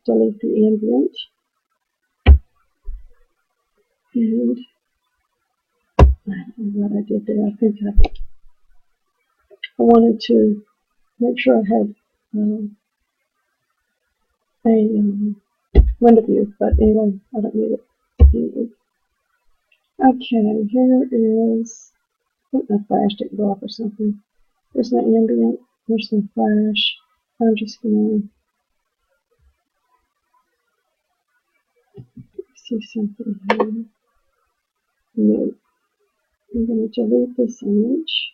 delete the ambient. And I don't know what I did there. I think I wanted to make sure I had a window view, but anyway, I don't need it. Anyway. Okay, here is, I think my flash didn't go off or something. There's my ambient, there's my flash. I'm just going to see something here. No. I'm going to delete this image.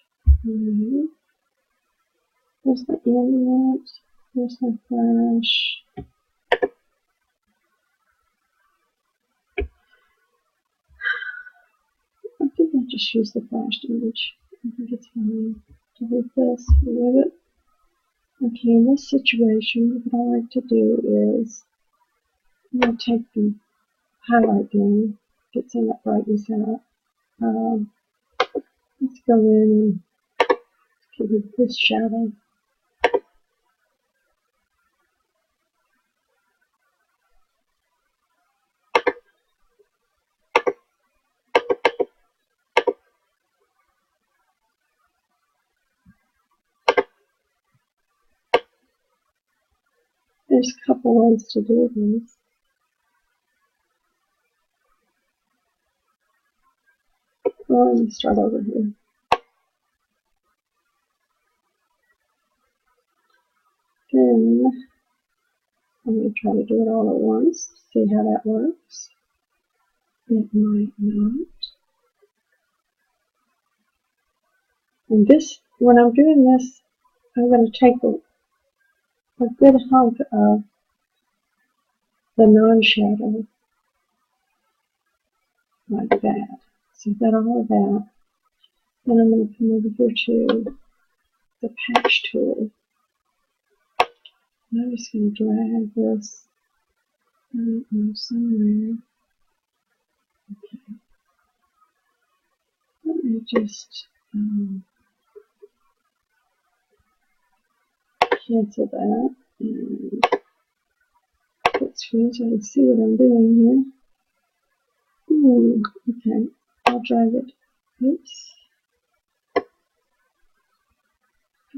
There's my ambient, there's my flash. I think I'll just use the flashed image. I think it's fine. Delete this, remove it. Okay, in this situation, what I like to do is I'm going to take the highlight down, get some of that brightness out. Let's go in and give it this shadow. There's a couple ways to do this. Well, let me start over here. Then I'm going to try to do it all at once, see how that works. It might not. And this, when I'm doing this, I'm going to take a good hunk of the non-shadow, like that. So I've got all of that. Then I'm going to come over here to the patch tool. And I'm just going to drag this, I don't know, somewhere. Okay. Let me just cancel that and put screen so I can see what I'm doing here. Okay, I'll drag it. Oops. Go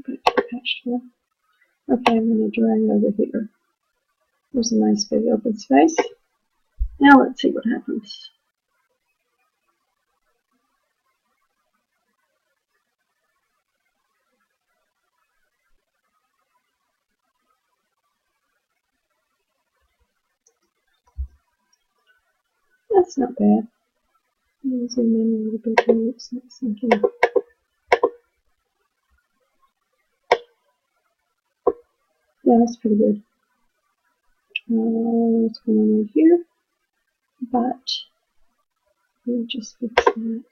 back to the patch tool. Okay, I'm going to drag it over here. There's a nice big open space. Now let's see what happens. That's not bad. I'm going to zoom in a little bit and it's not sinking. Yeah, that's pretty good. What's going on right here? But let me just fix that.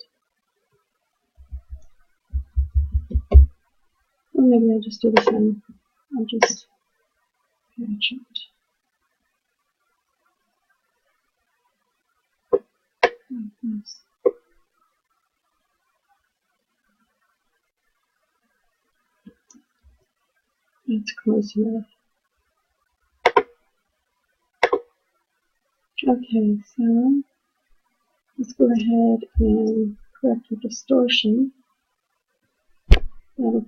Or maybe I'll just do the same. I'll just patch it. Like this. That's close enough. Okay, so let's go ahead and correct the distortion. That'll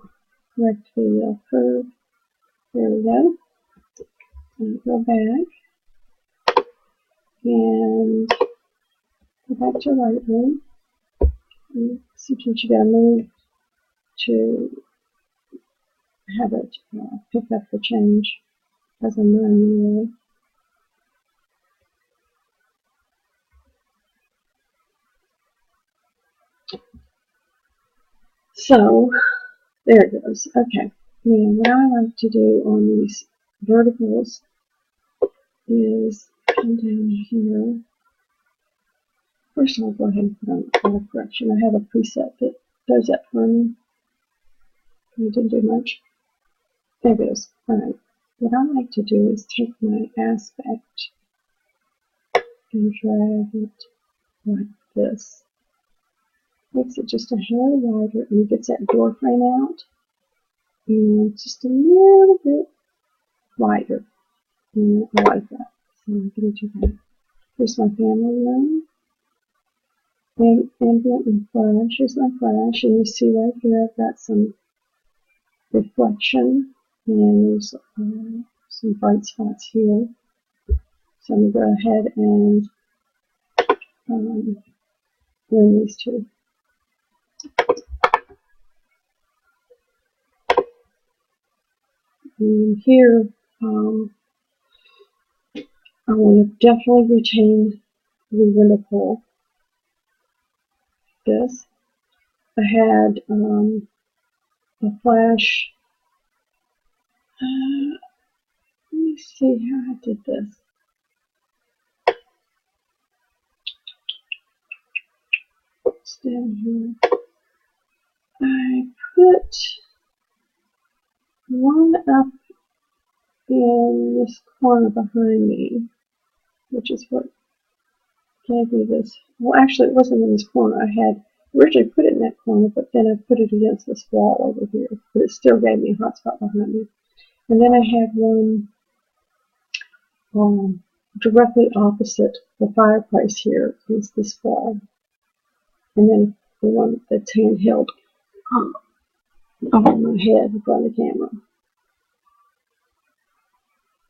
correct the curve. There we go. And go back and go back to Lightroom. And sometimes you gotta move to have it pick up the change as I'm running. So there it goes. Okay. Now what I like to do on these verticals is come down here. First I'll go ahead and put on auto correction. I have a preset that does that for me. I didn't do much. There it goes. Alright. What I like to do is take my aspect and drag it like this. Makes it just a hair wider and gets that door frame out. And just a little bit wider. And I like that. So I'm going to do that. Here's my family room. And ambient and flash. Here's my flash. And you see right here I've got some reflection. And there's some bright spots here. So I'm going to go ahead and blend these two. And here, I want to definitely retain the window pull. This. I had a flash. Let me see how I did this. It's down here. I put one up in this corner behind me, which is what gave me this. Well, actually, it wasn't in this corner. I had originally put it in that corner, but then I put it against this wall over here. But it still gave me a hot spot behind me. And then I had one directly opposite the fireplace here is this wall. And then the one that's handheld over my head in front of the camera.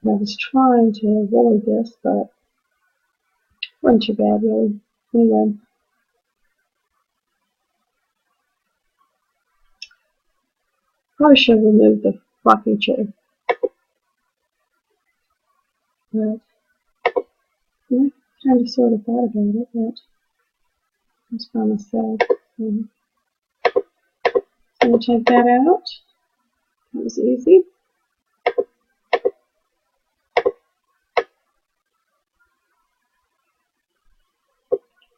I was trying to avoid this, but it wasn't too bad, really. Anyway, probably should have removed the rocking chair. But I kind of sort of thought about it, but just by myself. So I'm going to take that out. That was easy.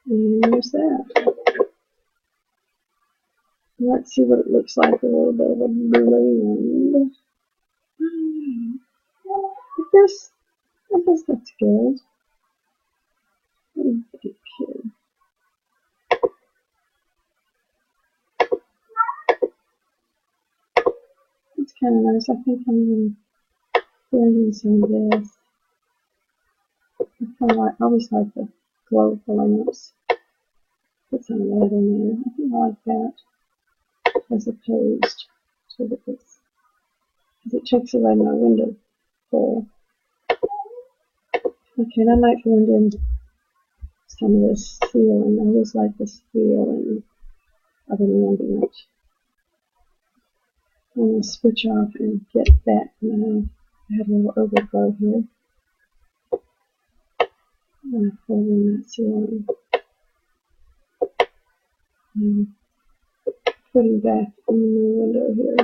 And there's that. Let's see what it looks like. A little bit of a blend. I guess that's good. Okay. It's kind of nice. I think I'm going to blend in some of this. I always like the glow of the lamps. Put some of that in there. I think I like that as opposed to this. Because it takes away my window pull. Okay, and I might blend in some of this ceiling. I always like this ceiling of an ambient. I'm going to switch off and get back. And I had a little overflow here. I'm going to pull in that ceiling. And putting back in the window here.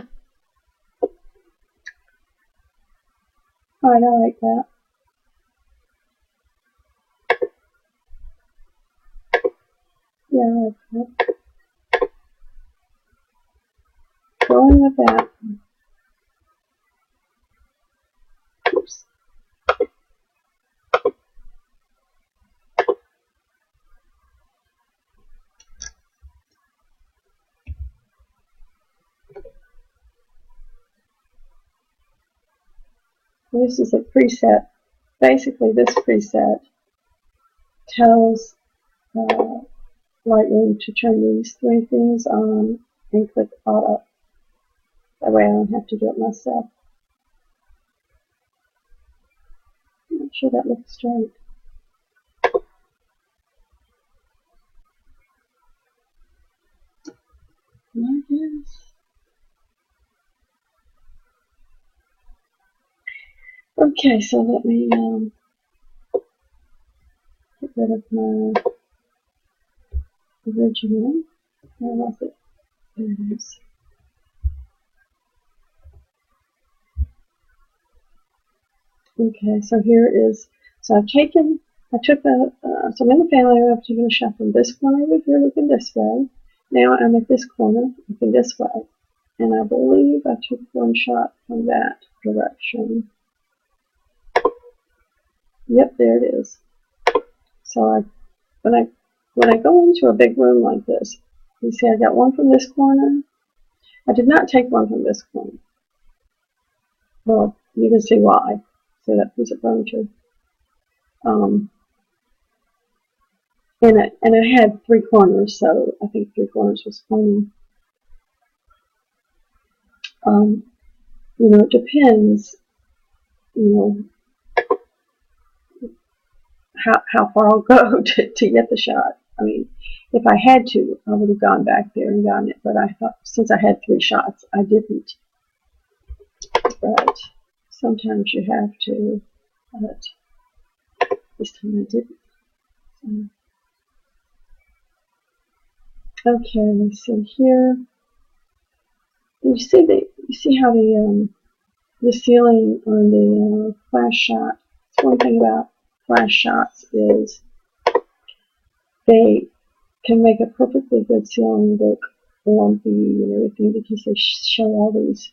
Alright, I like that. Yeah, I like that. Go in with that. Oops. This is a preset. Basically, this preset tells Lightroom to turn these three things on and click auto. That way I don't have to do it myself. Make sure that looks straight. Like this. Okay, so let me get rid of my original. Where was it? There it is. Okay, so here is, so I took so I'm in the family room, I've taken a shot from this corner over here looking this way. Now I'm at this corner looking this way. And I believe I took one shot from that direction. Yep, there it is. So when I go into a big room like this, you see I got one from this corner. I did not take one from this corner. Well, you can see why. See that piece of furniture? And it had 3 corners, so I think 3 corners was funny. You know, it depends, you know, how far I'll go to get the shot. I mean, if I had to, I would have gone back there and gotten it, but I thought since I had 3 shots, I didn't. But sometimes you have to, but this time I didn't. So, okay, so here, you see how the ceiling on the flash shot. One thing about flash shots is they can make a perfectly good ceiling look lumpy and everything because they show all these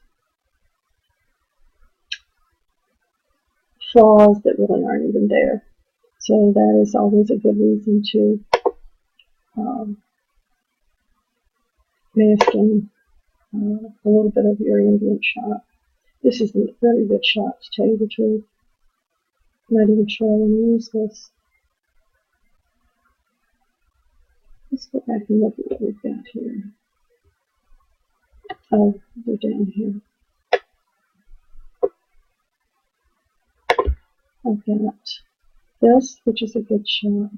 flaws that really aren't even there. So that is always a good reason to mask in a little bit of your ambient shot. This is a very good shot, to tell you the truth. I'm not even sure I want to use this. Let's go back and look at what we've got here. Oh, they're down here. I've got this, which is a good shot.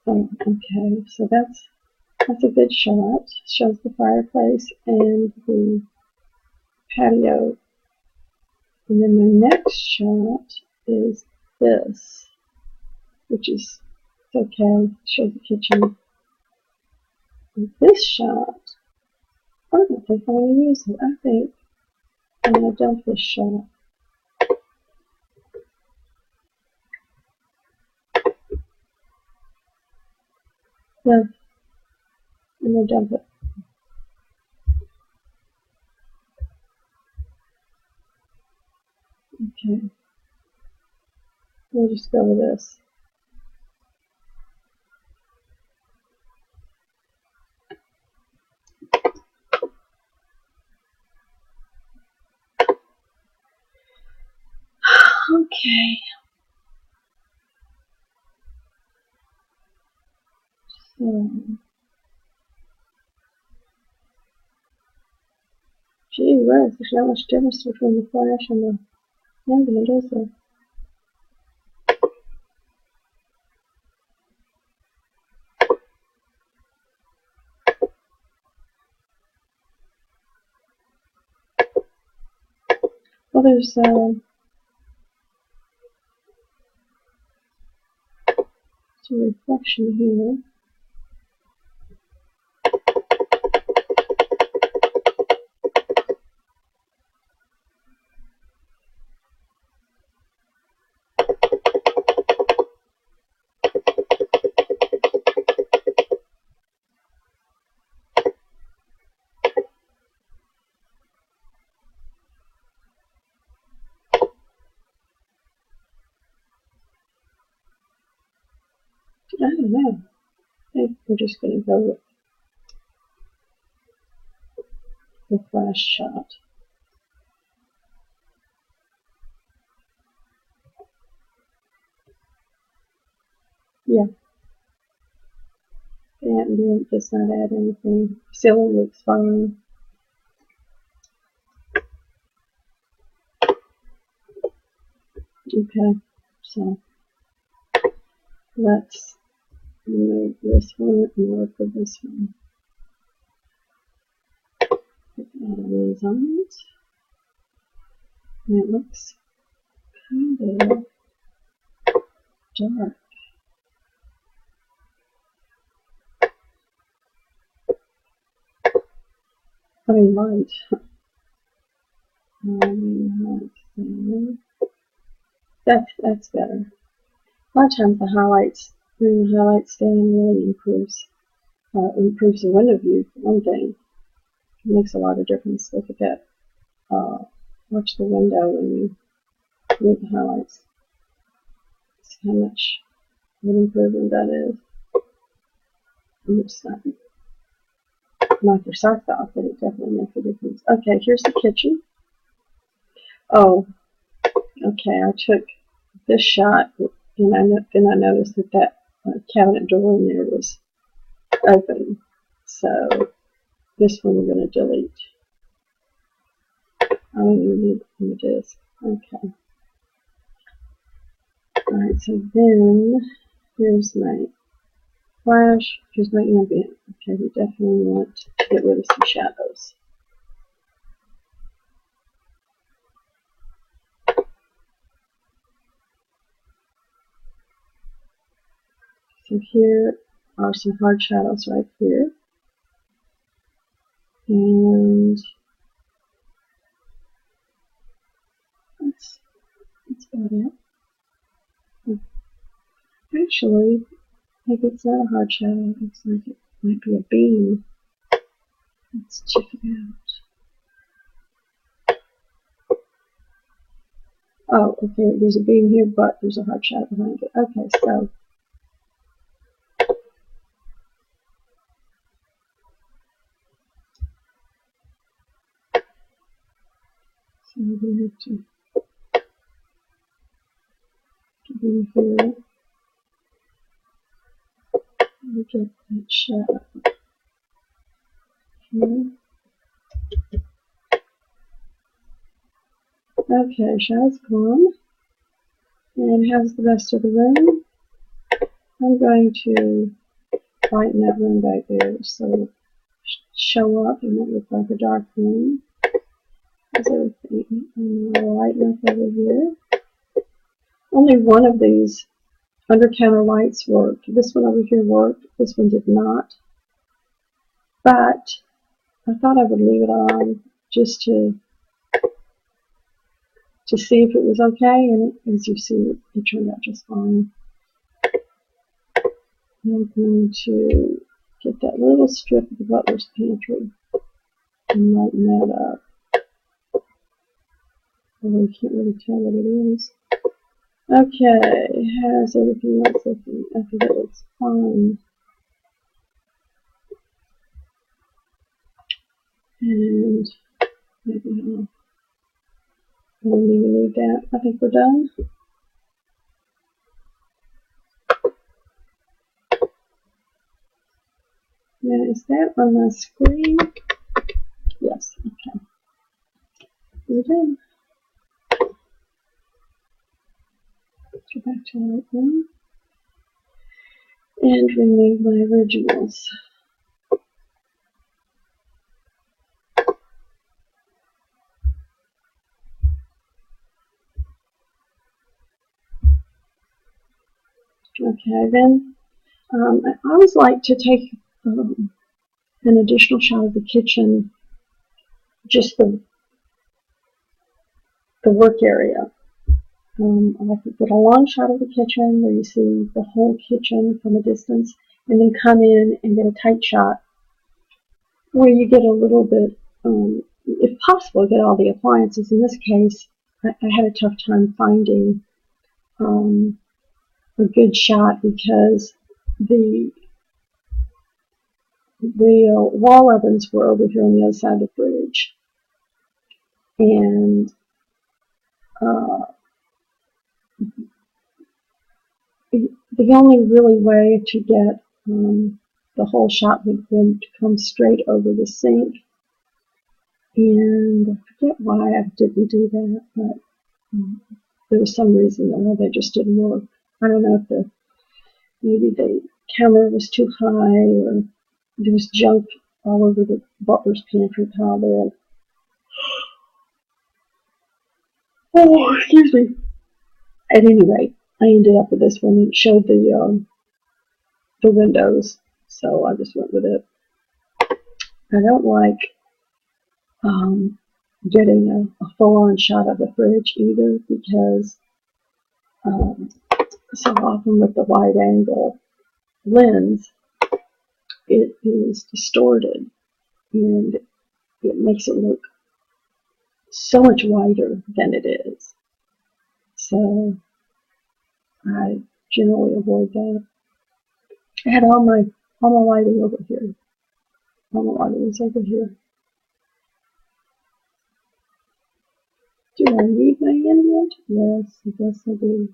Oh, okay, so that's a good shot. Shows the fireplace and the patio. And then my next shot is this, which is okay. Shows the kitchen. And this shot, I don't think I want to use it. I think I'm going to dump this shot. No, I'm going to dump it. Okay. We'll just go with this. Okay. So, gee whiz, there's not much difference between the flash and the ambient, is there? Well, there's some reflection here. I don't know. I think we're just going to go with the flash shot. Yeah. The ambient does not add anything. Ceiling looks fine. Okay, so let's remove this one and work with this one. Put that on these on it. And it looks kind of dark. I mean light. That's better. A lot of times the highlights, when the highlights stand, really improves the window view for one thing. It makes a lot of difference. Look at that. Watch the window when you move the highlights. See how much of an improvement that is. I'm just not knock your socks off, but it definitely makes a difference. Okay, here's the kitchen. Oh, Okay, I took this shot, and then I noticed that cabinet door in there was open. So this one we're going to delete. I don't even need the disk. Okay. Alright, so then here's my flash, here's my ambient. Okay, we definitely want to get rid of some shadows. So here are some hard shadows right here. And that's about it. Actually, maybe it's not a hard shadow. It looks like it might be a beam. Let's check it out. Oh, okay, there's a beam here, but there's a hard shadow behind it. Okay, so we have to get in here and get that shadow. Okay, shadow's gone. And how's the rest of the room? I'm going to lighten that room back there so it'll show up and not look like a dark room. There's everything. And I'll lighten up over here. Only one of these under counter lights worked. This one over here worked. This one did not. But I thought I would leave it on just to see if it was okay, and as you see, it turned out just fine. I'm going to get that little strip of the butler's pantry and lighten that up. Although you can't really tell what it is. Okay, how's everything else looking? I think it looks fine. And maybe I don't even need that. I think we're done. Now, is that on my screen? Yes, okay. We're done. Go back to Lightroom and remove my originals. Okay, then I always like to take an additional shot of the kitchen, just the work area. I like to get a long shot of the kitchen where you see the whole kitchen from a distance, and then come in and get a tight shot where you get a little bit, if possible, get all the appliances. In this case, I had a tough time finding a good shot because the wall ovens were over here on the other side of the fridge, and the only really way to get the whole shot would be to come straight over the sink, and I forget why I didn't do that, but there was some reason that they just didn't work. I don't know if maybe the counter was too high, or there was junk all over the butler's pantry pile there. Oh, excuse me. At any rate, I ended up with this one. It showed the windows, so I just went with it. I don't like getting a full-on shot of the fridge either, because so often with the wide-angle lens, it is distorted, and it makes it look so much wider than it is. So I generally avoid that. I had all my lighting over here. All my lighting is over here. Do Do I need my ambient? Yes, I guess I do.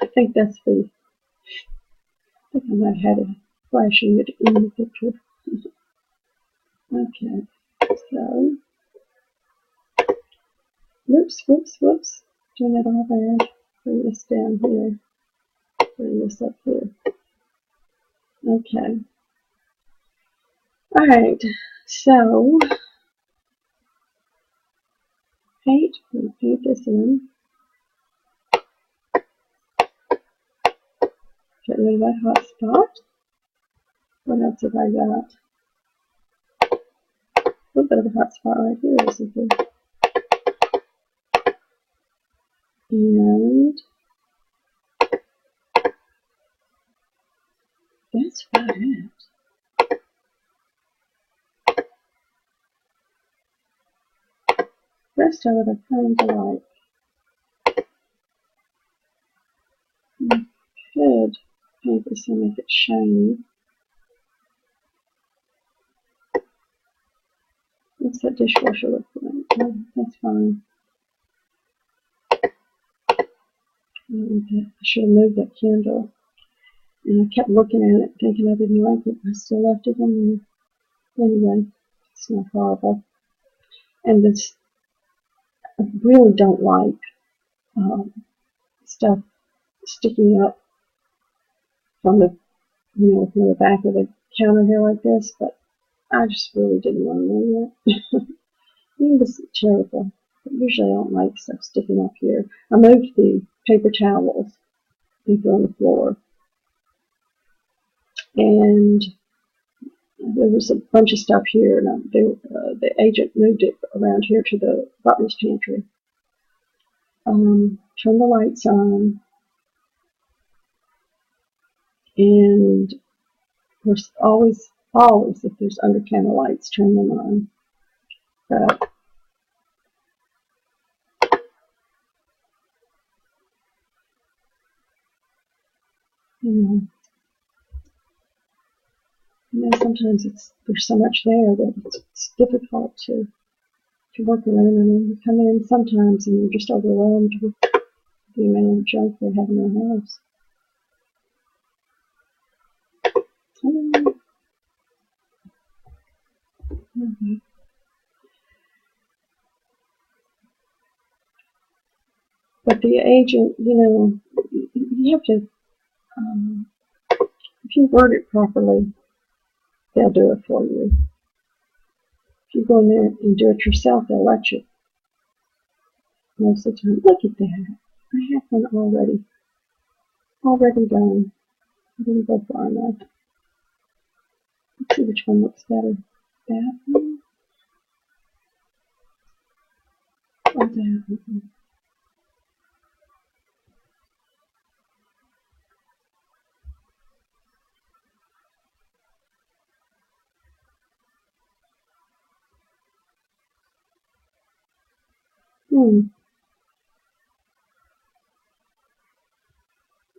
I think that's the. I think I might have had it flashing it in the picture. Okay, so whoops. Doing it all bad. Bring this down here. Bring this up here. Okay. Alright, so paint. We'll paint this in. Get rid of that hot spot. What else have I got? A little bit of a hot spot right here, isn't there? And that's about it. The rest of it I kind of like. I could paint this and make it shiny. What's that dishwasher look like? Oh, that's fine. I should have moved that candle. And I kept looking at it, thinking I didn't like it. I still left it in there. Anyway, it's not horrible. And this, I really don't like stuff sticking up from the, from the back of the counter here like this, but I just really didn't want to move it. It was terrible. Usually I don't like stuff sticking up here. I moved the paper towels over on the floor. And there was a bunch of stuff here, and the agent moved it around here to the butler's pantry. Turned the lights on, and of course, always, if there's under candle lights, turn them on. But sometimes there's so much there that it's difficult to work around. I mean, you come in sometimes and you're just overwhelmed with the amount of junk they have in their house. Okay. But the agent, you have to, if you word it properly, they'll do it for you. If you go in there and do it yourself, they'll let you. Most of the time. Look at that. I have one already done. I didn't go far enough. Let's see which one looks better. That one or that one?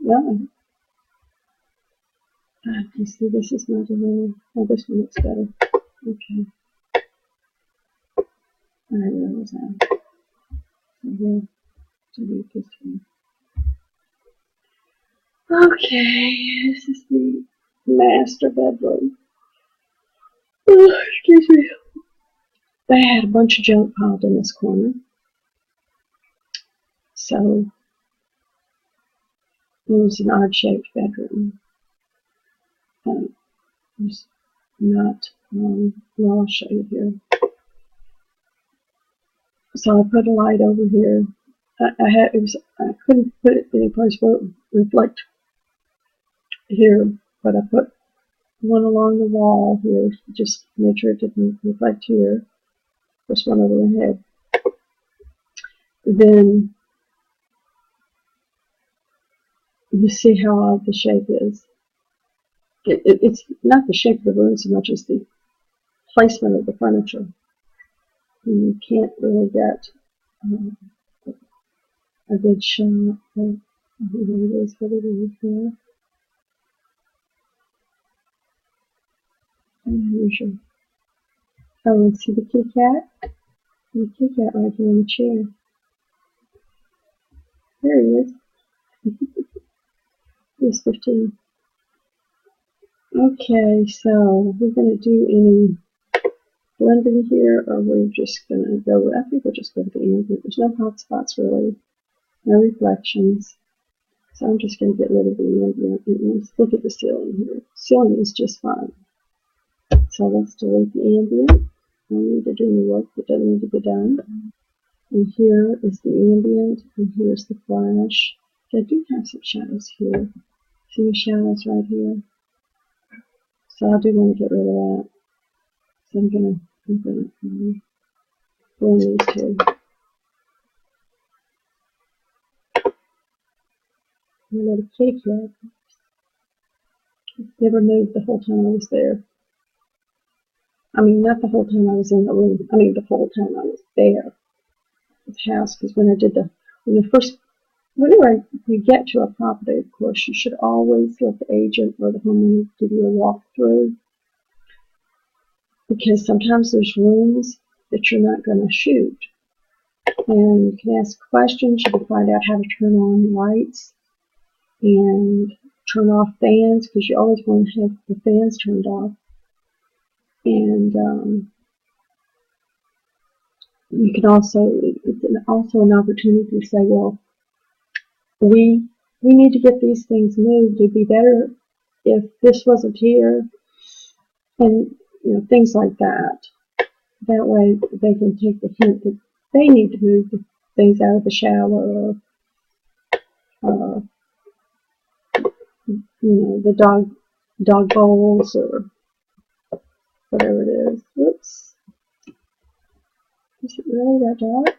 No. You see, this is not a little. Oh, this one looks better. Okay. I realize that. So we'll delete this one. Okay, this is the master bedroom. Oh, excuse me. They had a bunch of junk piled in this corner. So it was an odd-shaped bedroom. It was not, well, I'll show you here. So I put a light over here. I couldn't put it any place where it would reflect here, but I put one along the wall here, just make sure it didn't reflect here. Just one over the head. Then you see how odd the shape is. It's not the shape of the room so much as the placement of the furniture. And you can't really get a good shot of what it is here. Unusual. Oh, and see the kitty cat? The kitty cat right here in the chair. There he is. He's 15. Okay, so we're going to do any blending here, or we're just going to go, I think we'll just go with the ambient. There's no hot spots really, no reflections. So I'm just going to get rid of the ambient and let's look at the ceiling here. Ceiling is just fine. So let's delete the ambient. I don't need to do any work that doesn't need to be done. And here is the ambient, and here's the flash. I do have some shadows here. See the shadows right here? So I do want to get rid of that. So I'm gonna blend these two. A little kitty cat. Never moved the whole time I was there. I mean, not the whole time I was in the room. I mean, the whole time I was there. The house, because whenever you get to a property, of course, you should always let the agent or the homeowner give you a walkthrough, because sometimes there's rooms that you're not going to shoot, and you can ask questions. You can find out how to turn on lights and turn off fans, because you always want to have the fans turned off, and you can also, it's also an opportunity to say, well, we need to get these things moved. It'd be better if this wasn't here, and things like that. That way they can take the hint that they need to move the things out of the shower, or the dog bowls, or whatever it is. Whoops. Is it really that dark?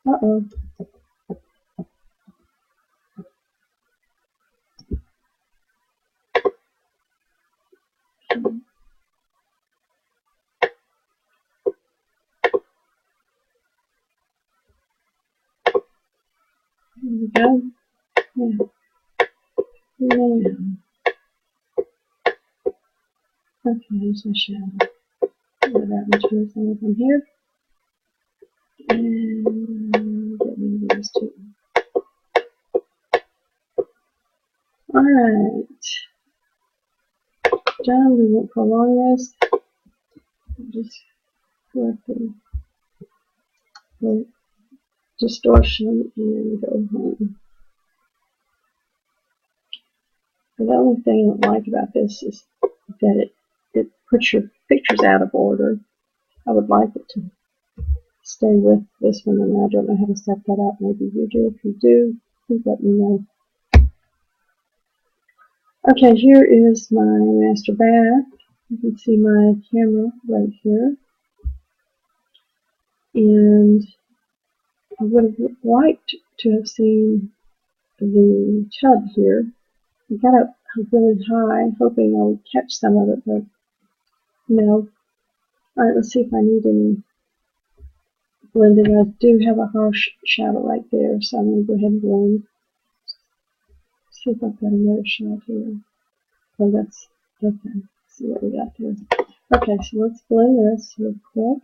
Uh-oh. There we go. Yeah. Okay, there's my shadow. Get that material from here. And get rid of these two. Alright. Done. We won't prolong this. Just correct the distortion and go home. The only thing I don't like about this is that it puts your pictures out of order. I would like it to stay with this one, and I don't know how to set that up. Maybe you do. If you do, please let me know. Okay, here is my master bath. You can see my camera right here. And I would have liked to have seen the tub here. I got up really high, hoping I would catch some of it, but no. Alright, let's see if I need any blending. I do have a harsh shadow right there, so I'm going to go ahead and blend. See if I've got another shot here. Oh, that's okay. Let's see what we got here. Okay, so let's blend this real quick.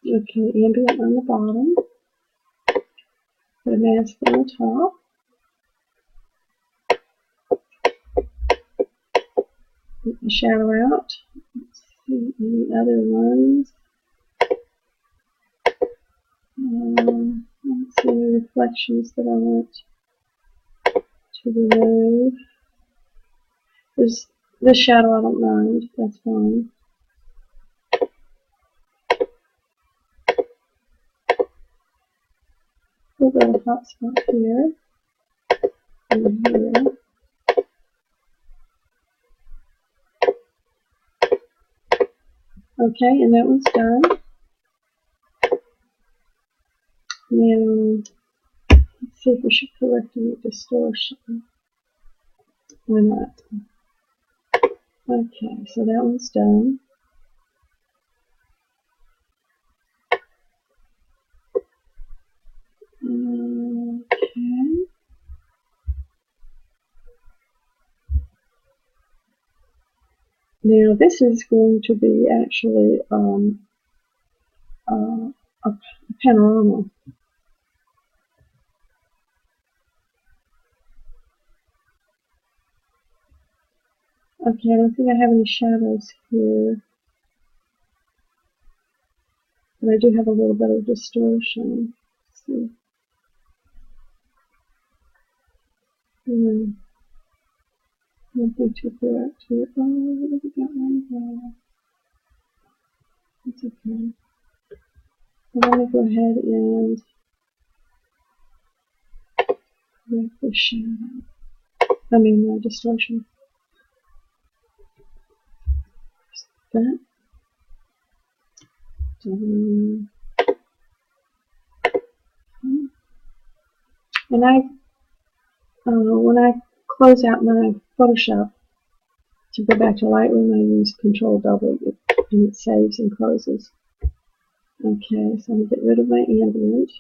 Okay, ambient on the bottom. Put a mask on the top. Get the shadow out. Let's see any other ones. Let's see any reflections that I want to remove. There's this shadow I don't mind. That's fine. We'll go to hot spot here and here. Okay, and that one's done. Now, let's see if we should correct any distortion. Why not? Okay, so that one's done. Now this is going to be actually a panorama. Okay, I don't think I have any shadows here, but I do have a little bit of distortion. Let's see. Nothing too correct here. Oh, what have we got right there? It's okay. I'm going to go ahead and correct the shadow. I mean, distortion. That. And when I close out my Photoshop to go back to Lightroom, I use Control W and it saves and closes. Okay, so I'm going to get rid of my ambient.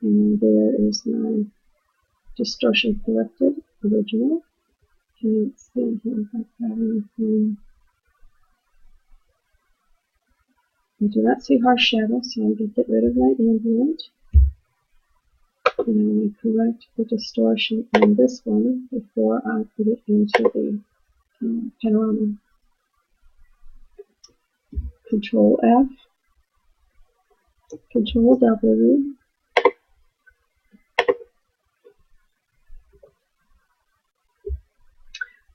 And there is my distortion corrected original. Okay, let's see here if I've got anything. I do not see harsh shadow, so I'm going to get rid of my ambient. And I'm going to correct the distortion on this one before I put it into the panorama. Control F, Control W.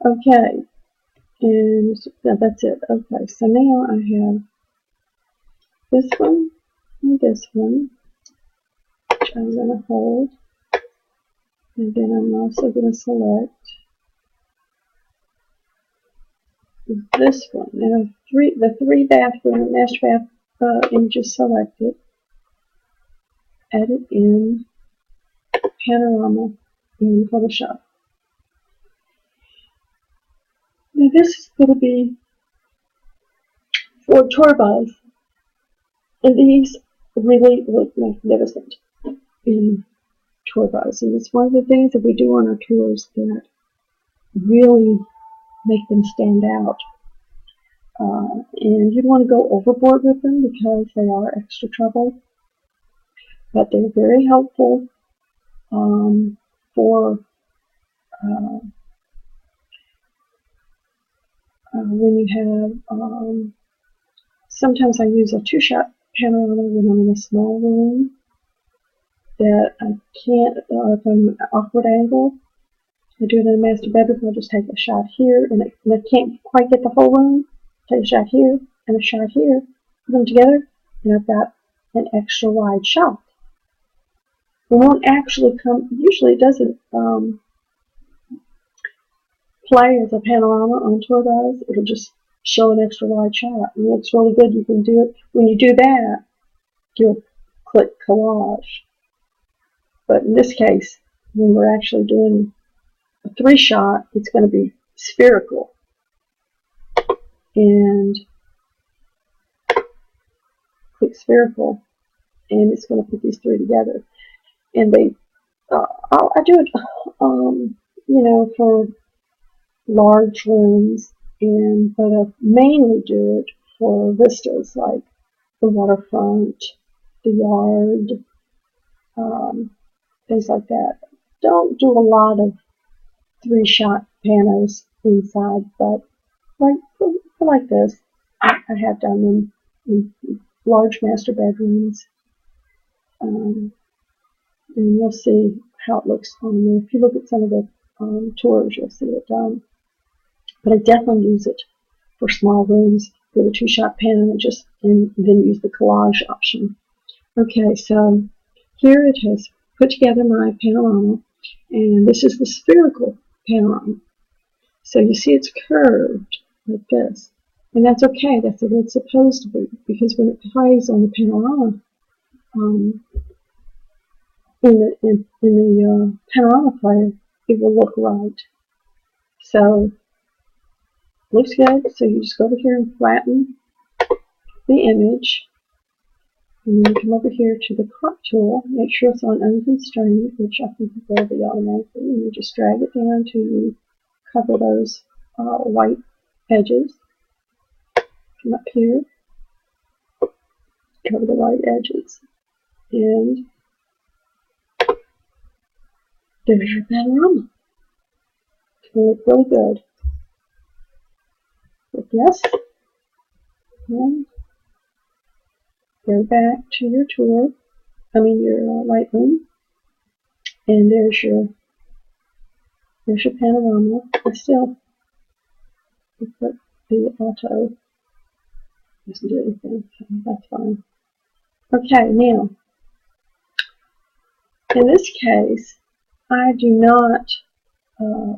Okay, and that's it. Okay, so now I have this one and this one, which I'm going to hold. And then I'm also going to select this one. Now, the three bathroom, master bath images selected. Edit in panorama in Photoshop. Now this is going to be for tour bus, and these really look magnificent in tour bus. And it's one of the things that we do on our tours that really make them stand out. And you don't want to go overboard with them because they are extra trouble, but they're very helpful for when you have, sometimes I use a two-shot panorama when I'm in a small room that I can't, if I'm at an awkward angle, I do it in a master bedroom, I'll just take a shot here, and I can't quite get the whole room, take a shot here, and a shot here, put them together, and I've got an extra wide shot. It won't actually come, usually it doesn't play as a panorama on tour bus, it'll just show an extra wide shot. It looks really good. You can do it. When you do that, you'll click collage. But in this case, when we're actually doing a three-shot, it's going to be spherical. And click spherical, and it's going to put these three together. And they, I do it, you know, for large rooms, but I mainly do it for vistas like the waterfront, the yard, things like that. Don't do a lot of three-shot panos inside, but like this, I have done them in large master bedrooms, and you'll see how it looks on there. If you look at some of the tours, you'll see it done. But I definitely use it for small rooms with a two-shot pan and then use the collage option. Okay, so here it has put together my panorama, and this is the spherical panorama. So you see it's curved like this, and that's okay. That's the way it's supposed to be, because when it plays on the panorama, in the panorama player, it will look right. So looks good. So you just go over here and flatten the image, and then you come over here to the crop tool. Make sure it's on unconstrained, which I think will be automatically, and you just drag it down until you cover those white edges. Come up here, cover the white edges, and there's your panorama. It's going to look really good. Click yes, and go back to your tour. Your Lightroom, and there's your panorama. But still, you put the auto. Doesn't do anything, so that's fine. Okay, now in this case, I do not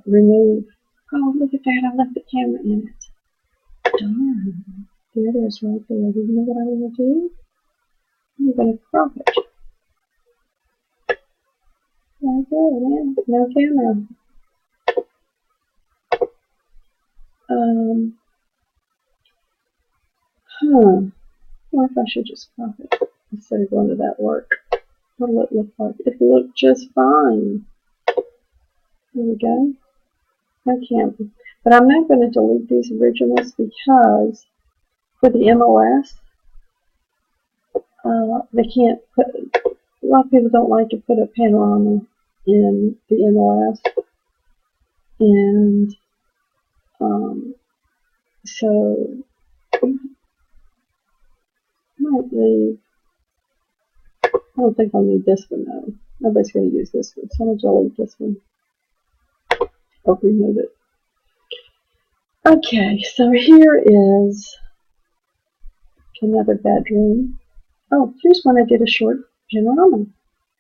remove. Oh, look at that! I left the camera in it. Darn. There it is right there. Do you know what I'm going to do? I'm going to crop it. Right there, yeah. No camera. Or if I should just crop it instead of going to that work. What'll it look like? It'll look just fine. There we go. No camera. But I'm not going to delete these originals because for the MLS, they can't put, a lot of people don't like to put a panorama in the MLS, and so I might leave. I don't think I'll need this one though. Nobody's going to use this one, so I'm going to delete this one or remove it. Okay, so here is another bedroom. Oh, here's one I did a short panorama.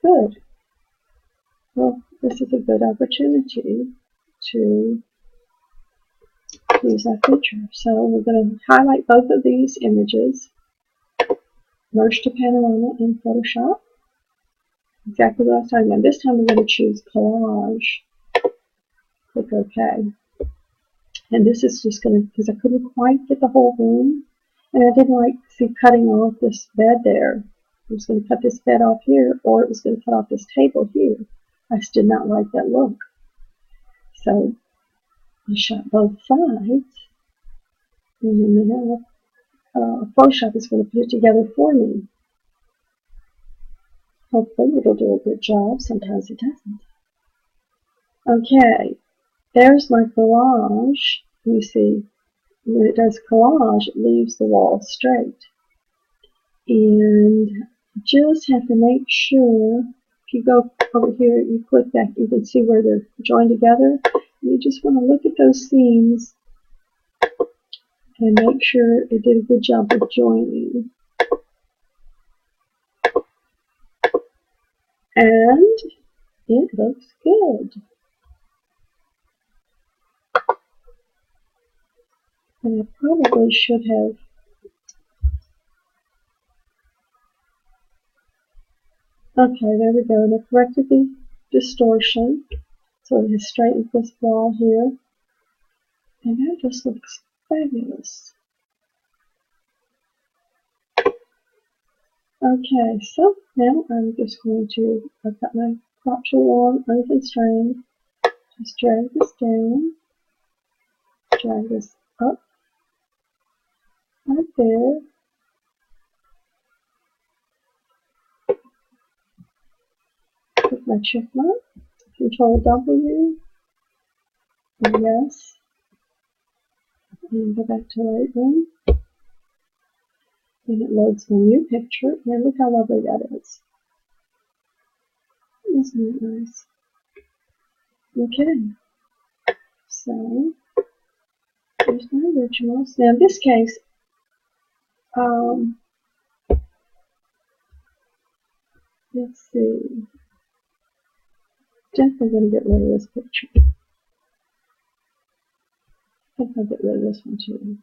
Good. Well, this is a good opportunity to use that feature. So we're going to highlight both of these images, merge to panorama in Photoshop. Exactly what I was talking about. This time we're going to choose collage. Click OK. And this is just going to, because I couldn't quite get the whole room, and I didn't like see cutting off this bed there. I was going to cut this bed off here, or it was going to cut off this table here. I just did not like that look. So I shot both sides, and now Photoshop is going to put it together for me. Hopefully it'll do a good job. Sometimes it doesn't. Okay, there's my collage. You see, when it does collage, it leaves the wall straight. And just have to make sure, if you go over here, you click back, you can see where they're joined together. You just want to look at those seams and make sure it did a good job of joining. And it looks good. And I probably should have okay, there we go. And I corrected the distortion. So it has straightened this wall here. And that just looks fabulous. Okay, so now I'm just going to, I've got my crop tool on, unconstrained. Just drag this down. Drag this up. Right there. With my check mark. Control W. And yes. And go back to Lightroom. And it loads my new picture. And look how lovely that is. Isn't it nice? Okay. So, here's my originals. Now in this case, let's see. Definitely going to get rid of this picture. I think I'll get rid of this one too.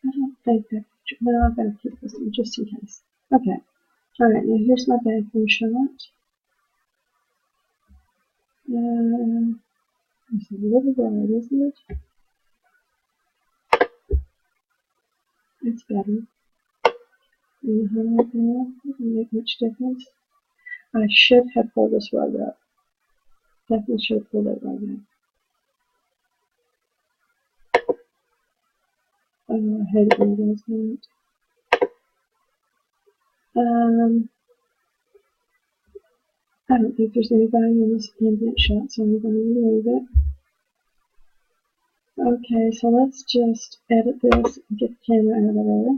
I don't think that picture. Well, I've got to keep this one just in case. Okay. Alright, now here's my bathroom shot. It's a little bright, isn't it? It's better. And highlight now. Doesn't make much difference. I should have pulled this rug up. Definitely should have pulled it right now. Oh, I hate it when it does that. I don't think there's anybody in this ambient shot, so I'm going to remove it. Okay, so let's just edit this and get the camera out of there.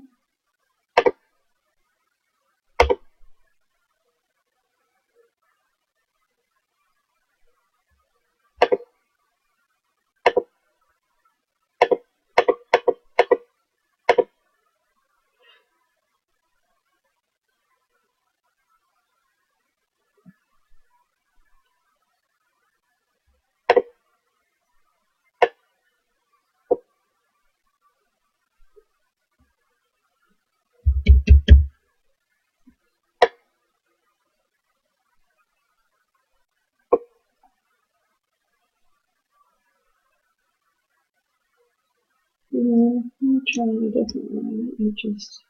Yeah, I'm trying a different way. Let me just.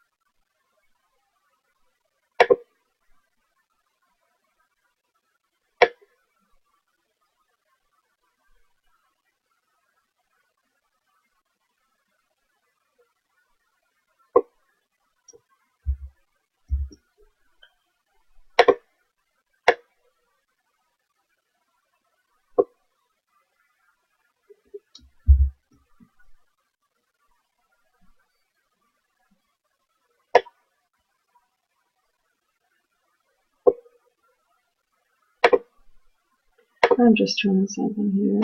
I'm just trying something here.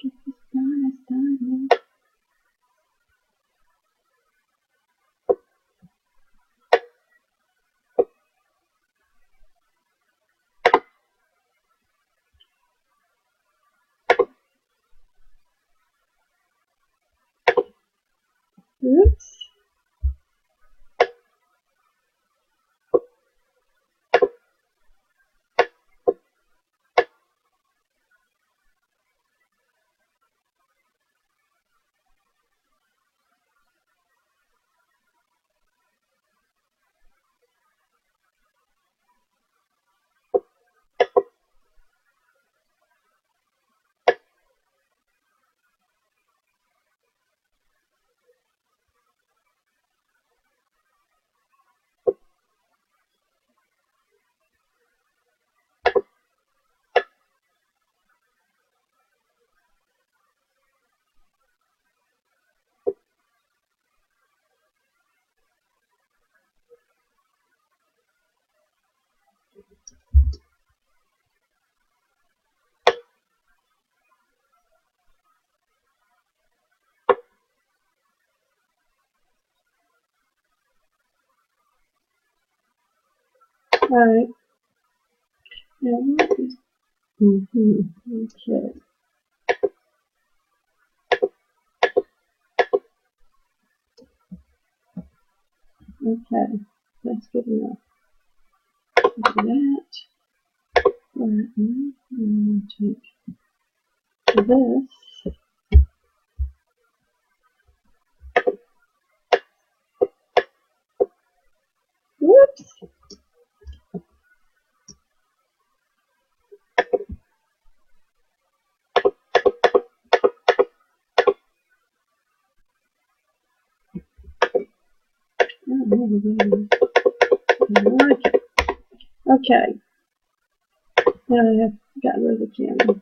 Get this done. Oops. Alright. Now what is okay. Okay. That's good enough. Do that. Flatten. And take this. Whoops. I like it. Okay. Now I have gotten rid of the camera.